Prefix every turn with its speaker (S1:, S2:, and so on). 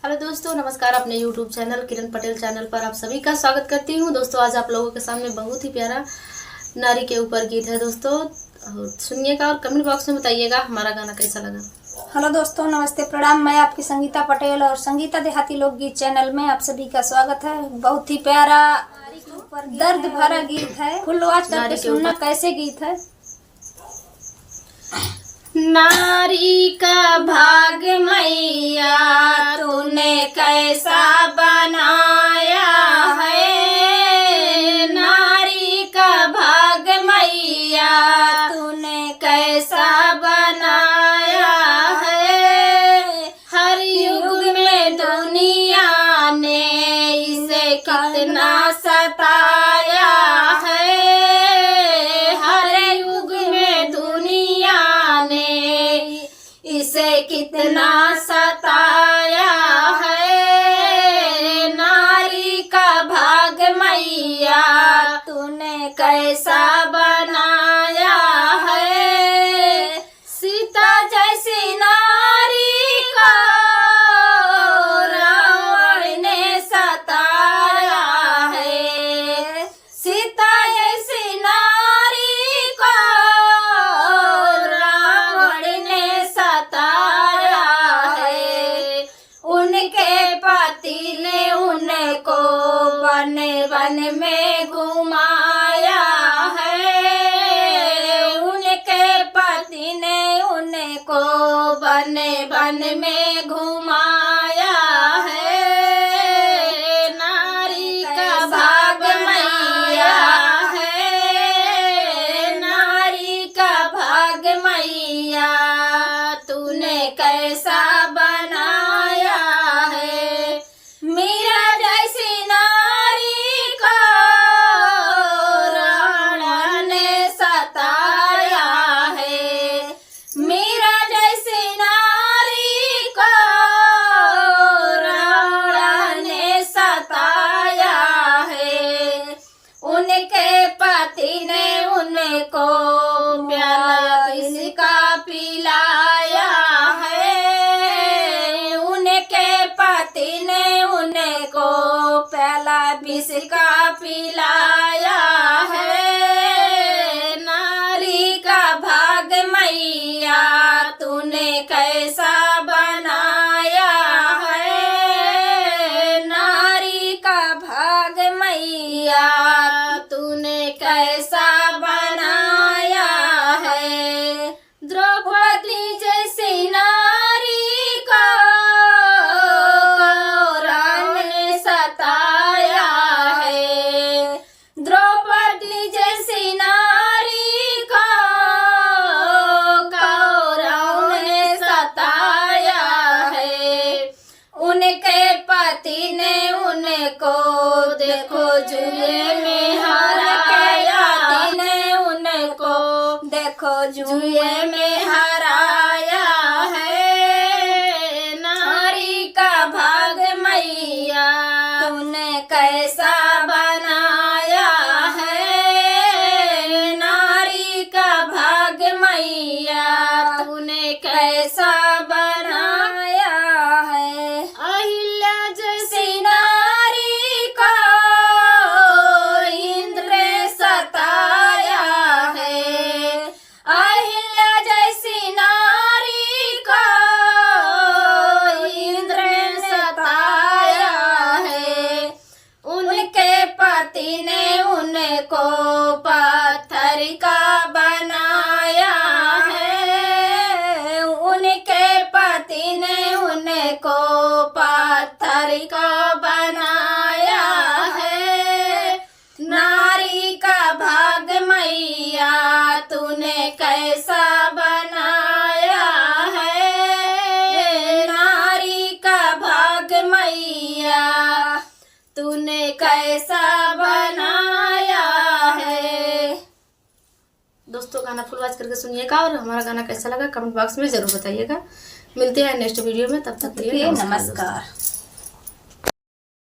S1: Hello दोस्तों, नमस्कार। अपने YouTube चैनल किरण पटेल चैनल पर आप सभी का स्वागत करती हूँ। दोस्तों, आज आप लोगों के सामने बहुत ही प्यारा नारी के ऊपर गीत है दोस्तों, सुनिएगा और कमेंट बॉक्स में बताइएगा हमारा गाना कैसा लगा।
S2: हेलो दोस्तों, नमस्ते, प्रणाम। मैं आपकी संगीता पटेल और संगीता देहाती लोकगीत चैनल में आप सभी का स्वागत है। बहुत ही प्यारा दर्द भरा गीत है। फुल आवाज करके सुनना कैसे गीत है।
S1: नारी का भाग मैया तूने कैसा बनाया है, नारी का भाग मैया तूने कैसा बनाया है। हर युग में दुनिया ने इसे कितना सताया है, हर युग में दुनिया ने इसे कितना सताया है। नारी का भाग मैया तूने कैसा बनाया है। सीता जैसी नारी को रावण ने सताया है, सीता जैसी नारी को रावण ने सताया है। उनके पति ने उनको वन वन में घुमाया है, उनके पति ने उनको वन वन में घुमाया है। नारी का भाग मैया है, नारी का भाग मैया तूने कैसा बनाया है। मीरा जैसी नारी को रावण ने सताया है, मीरा जैसी नारी को रावण ने सताया है। उनके पति ने उनको प्याला इसका पिलाया है, उनके पति ने उनको प्याला विष का पिलाया है। नारी का भाग मैया तूने कैसा बनाया है, नारी का भाग मैया तूने कैसा बनाया है। द्रौपदी जैसी नारी को कौरव ने सताया है, द्रौपदी जैसी नारी को कौरव ने सताया है। उनके पति ने उनको देखो जुए में हराया, ने उनको देखो जुए में हराया है। नारी का भाग मैया तूने कैसा बनाया है, नारी का भाग मैया तूने कैसा बनाया है। अहिल्या जैसी नारी को इंद्र सताया है, अहिल्या जैसी नारी को इंद्र सताया है। उनके पति ने उनको पत्थर का बनाया है, उनके पति ने उनको पत्थर का बनाया है। नारी का भाग मैया तूने कैसा बनाया है, नारी का भाग मैया तूने कैसा बनाया है। दोस्तों, गाना फुल वॉच करके सुनिएगा और हमारा गाना कैसा लगा कमेंट बॉक्स में जरूर बताइएगा। मिलते हैं नेक्स्ट वीडियो में, तब तक के लिए नमस्कार।